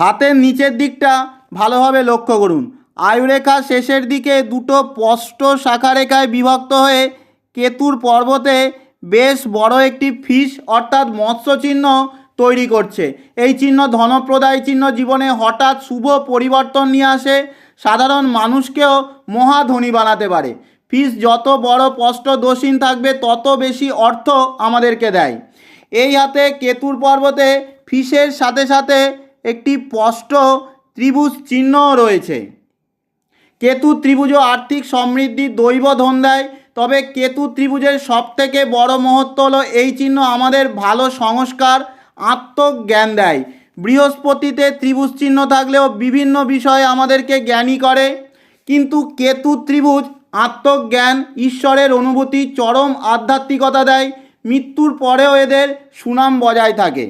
হাতের নিচের দিকটা ভালোভাবে লক্ষ্য করুন। আয়ুরেখার শেষের দিকে দুটো স্পষ্ট শাখারেখায় বিভক্ত হয়ে কেতুর পর্বতে বেশ বড় একটি ফিস অর্থাৎ মৎস্য চিহ্ন তৈরি করছে। এই চিহ্ন ধনপ্রদায় চিহ্ন, জীবনে হঠাৎ শুভ পরিবর্তন নিয়ে আসে, সাধারণ মানুষকেও মহাধনী বানাতে পারে। ফিস যত বড় স্পষ্ট দোষহীন থাকবে তত বেশি অর্থ আমাদেরকে দেয়। এই হাতে কেতুর পর্বতে ফিসের সাথে সাথে একটি স্পষ্ট ত্রিভুজ চিহ্ন রয়েছে। কেতু ত্রিভুজ আর্থিক সমৃদ্ধি, দৈব ধন দেয়। তবে কেতু ত্রিভুজের সবথেকে বড় মহত্ব হলো এই চিহ্ন আমাদের ভালো সংস্কার, আত্মজ্ঞান দেয়। বৃহস্পতিতে ত্রিভুজ চিহ্ন থাকলেও বিভিন্ন বিষয়ে আমাদেরকে জ্ঞানী করে, কিন্তু কেতু ত্রিভুজ আত্মজ্ঞান, ঈশ্বরের অনুভূতি, চরম আধ্যাত্মিকতা দেয়। মৃত্যুর পরেও এদের সুনাম বজায় থাকে।